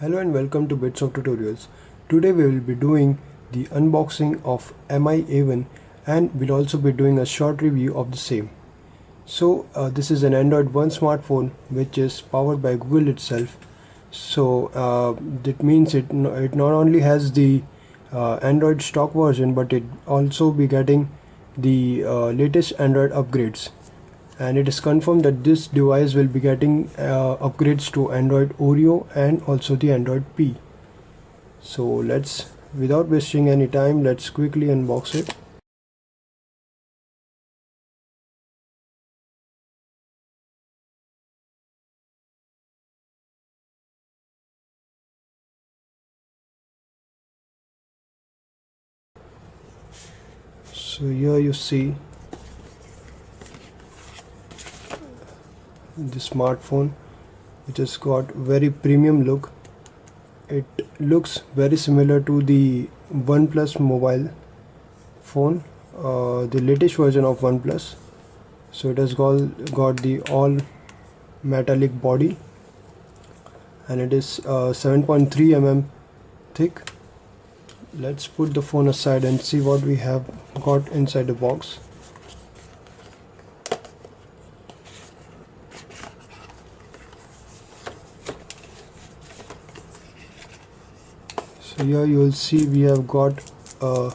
Hello and welcome to Bits of Tutorials. Today we will be doing the unboxing of Mi A1 and we'll also be doing a short review of the same. So this is an Andoird One smartphone which is powered by Google itself. So that means it not only has the Android stock version, but it also be getting the latest Android upgrades. And it is confirmed that this device will be getting upgrades to Android Oreo and also the Android P. So without wasting any time, let's quickly unbox it. So here you see the smartphone, which has got very premium look. It looks very similar to the OnePlus mobile phone, the latest version of OnePlus. So it has got the all metallic body, and it is 7.3 mm thick. Let's put the phone aside and see what we have got inside the box. So here you will see we have got a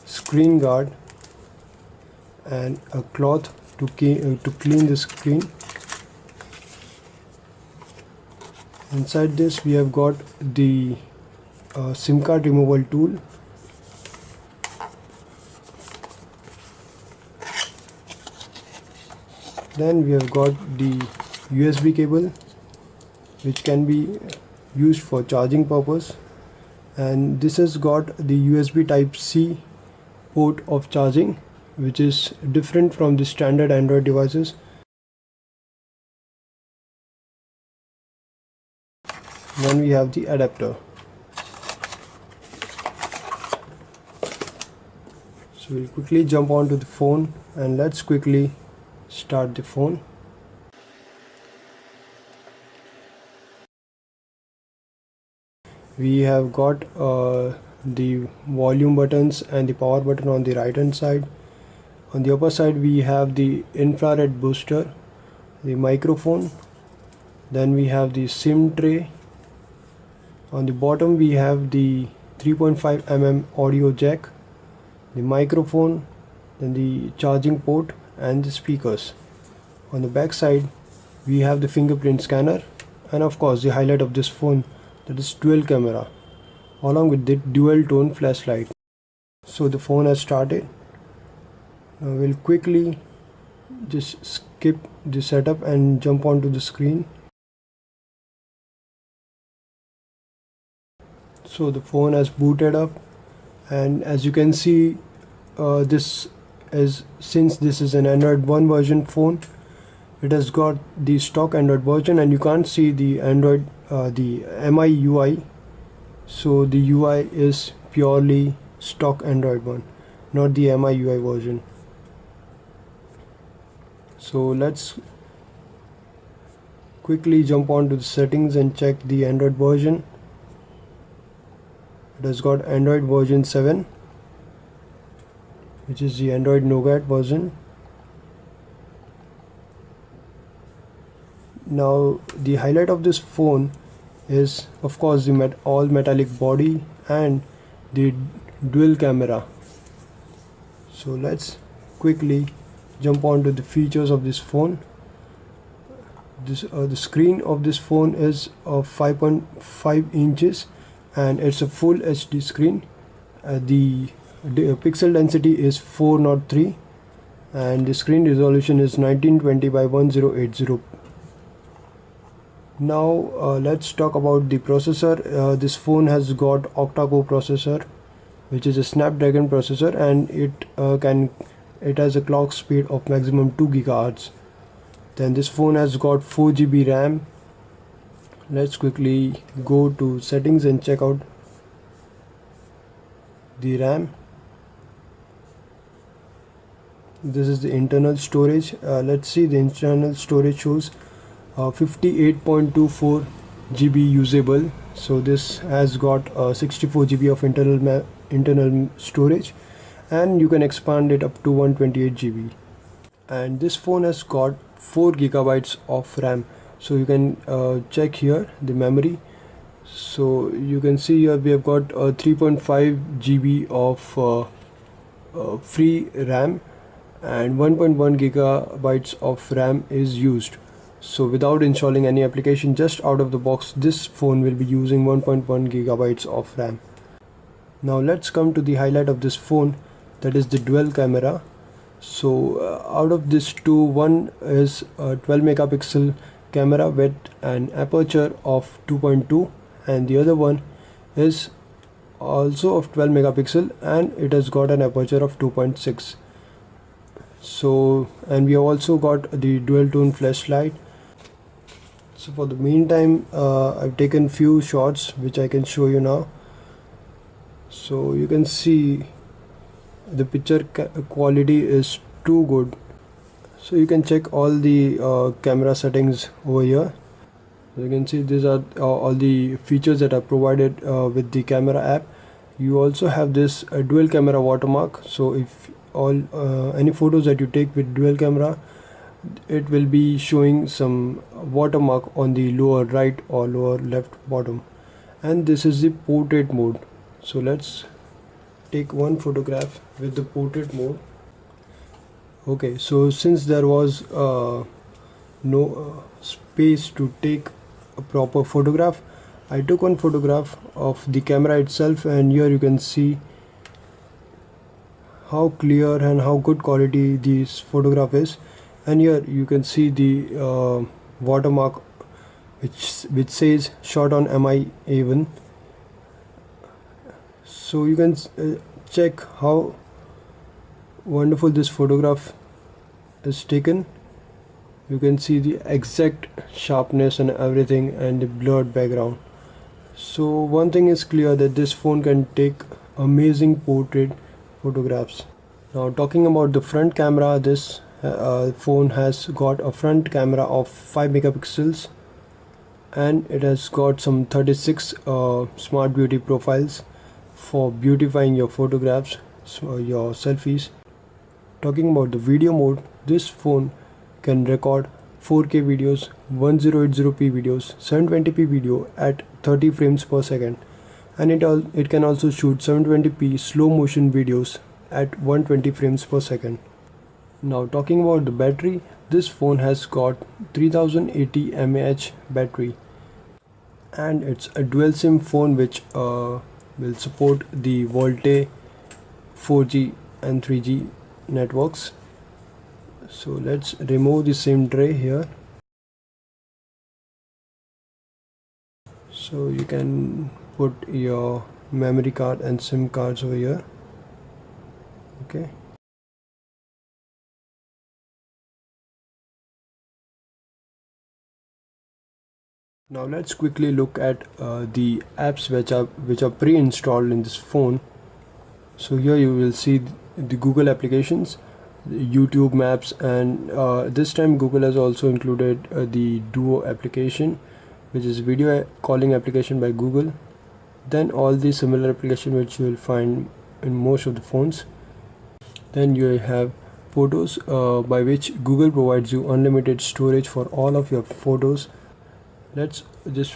screen guard and a cloth to clean the screen. Inside this we have got the SIM card removal tool. Then we have got the USB cable, which can be used for charging purpose, and this has got the USB type C port of charging, which is different from the standard Android devices. Then we have the adapter. So we'll quickly jump onto the phone and let's quickly start the phone. We have got the volume buttons and the power button on the right hand side. On the upper side we have the infrared booster, the microphone, then we have the SIM tray. On the bottom we have the 3.5 mm audio jack, the microphone, then the charging port and the speakers. On the back side we have the fingerprint scanner, and of course the highlight of this phone, that is dual camera along with the dual tone flashlight. So the phone has started. Now we'll quickly just skip the setup and jump onto the screen. So the phone has booted up, and as you can see, since this is an Android One version phone, it has got the stock Android version, and you can't see the the MIUI. So the UI is purely stock Android One, not the MIUI version. So let's quickly jump onto the settings and check the Android version. It has got Android version 7, which is the Android Nougat version. Now the highlight of this phone is of course the all metallic body and the dual camera. So let's quickly jump onto the features of this phone. The screen of this phone is 5.5 inches and it's a full HD screen. The pixel density is 403 and the screen resolution is 1920 by 1080. Now let's talk about the processor. This phone has got octa-core processor, which is a Snapdragon processor, and it has a clock speed of maximum 2 GHz. Then this phone has got 4 GB RAM. Let's quickly go to settings and check out the RAM. This is the internal storage. Let's see, the internal storage shows 58.24 GB usable. So this has got 64 GB of internal storage, and you can expand it up to 128 GB. And this phone has got 4 gigabytes of RAM. So you can check here the memory. So you can see here we have got 3.5 GB of free RAM, and 1.1 gigabytes of RAM is used. So without installing any application, just out of the box, this phone will be using 1.1 gigabytes of RAM. Now let's come to the highlight of this phone, that is the dual camera. So out of this two, one is a 12 megapixel camera with an aperture of 2.2, and the other one is also of 12 megapixel and it has got an aperture of 2.6. So, and we have also got the dual tone flashlight. So for the meantime, I've taken few shots which I can show you now. So you can see the picture quality is too good. So you can check all the camera settings over here. You can see these are all the features that are provided with the camera app. You also have this dual camera watermark. So if any photos that you take with dual camera, it will be showing some watermark on the lower right or lower left bottom. And this is the portrait mode. So let's take one photograph with the portrait mode. Okay, so since there was no space to take a proper photograph, I took one photograph of the camera itself, and here you can see how clear and how good quality this photograph is. And here you can see the watermark which says shot on Mi A1. So you can check how wonderful this photograph is taken. You can see the exact sharpness and everything, and the blurred background. So one thing is clear, that this phone can take amazing portrait photographs. Now talking about the front camera, this phone has got a front camera of 5 megapixels, and it has got some 36 smart beauty profiles for beautifying your photographs, so your selfies. Talking about the video mode, this phone can record 4K videos, 1080p videos, 720p video at 30 frames per second, and it can also shoot 720p slow motion videos at 120 frames per second. Now talking about the battery, this phone has got 3080 mAh battery, and it's a dual SIM phone which will support the VoLTE 4G and 3G networks. So let's remove the SIM tray here. So you can put your memory card and SIM cards over here. Okay. Now let's quickly look at the apps which are pre-installed in this phone. So here you will see the Google applications, the YouTube Maps, and this time Google has also included the Duo application, which is video calling application by Google. Then all the similar applications which you will find in most of the phones. Then you have Photos, by which Google provides you unlimited storage for all of your photos. Let's just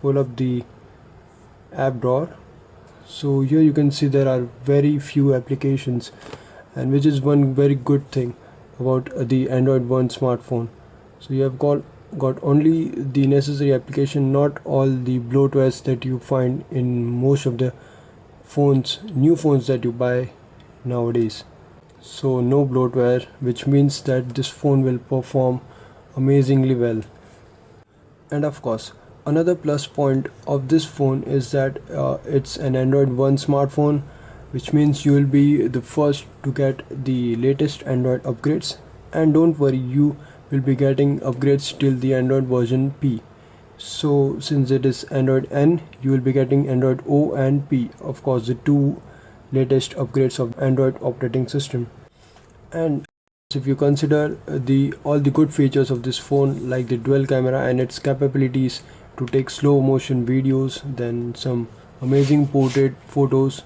pull up the app drawer. So here you can see there are very few applications, and which is one very good thing about the Android One smartphone. So you have got only the necessary application, not all the bloatwares that you find in most of the new phones that you buy nowadays. So no bloatware, which means that this phone will perform amazingly well. And of course, another plus point of this phone is that it's an Android One smartphone, which means you will be the first to get the latest Android upgrades. And don't worry, you will be getting upgrades till the Android version P. So since it is Android N, you will be getting Android O and P, of course the two latest upgrades of Android operating system. And if you consider all the good features of this phone, like the dual camera and its capabilities to take slow motion videos, then some amazing portrait photos,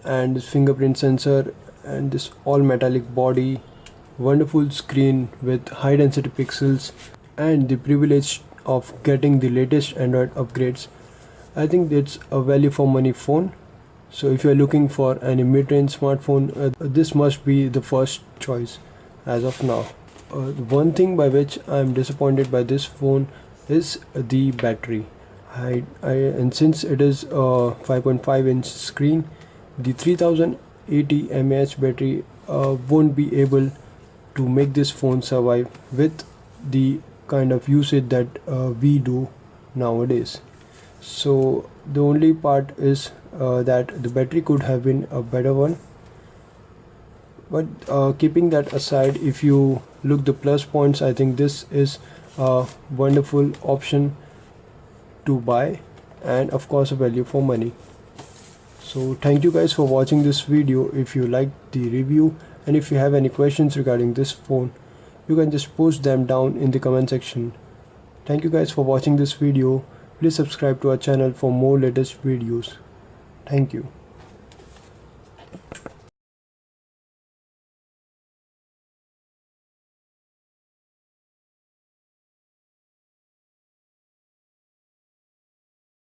and this fingerprint sensor, and this all metallic body, wonderful screen with high density pixels, and the privilege of getting the latest Android upgrades. I think it's a value for money phone. So if you're looking for any mid-range smartphone, this must be the first choice as of now. One thing by which I'm disappointed by this phone is the battery. And since it is a 5.5-inch screen, the 3080 mAh battery won't be able to make this phone survive with the kind of usage that we do nowadays. So the only part is that the battery could have been a better one. But keeping that aside, if you look the plus points, I think this is a wonderful option to buy, and of course a value for money. So thank you guys for watching this video. If you liked the review, and if you have any questions regarding this phone, you can just post them down in the comment section. Thank you guys for watching this video. Please subscribe to our channel for more latest videos. Thank you.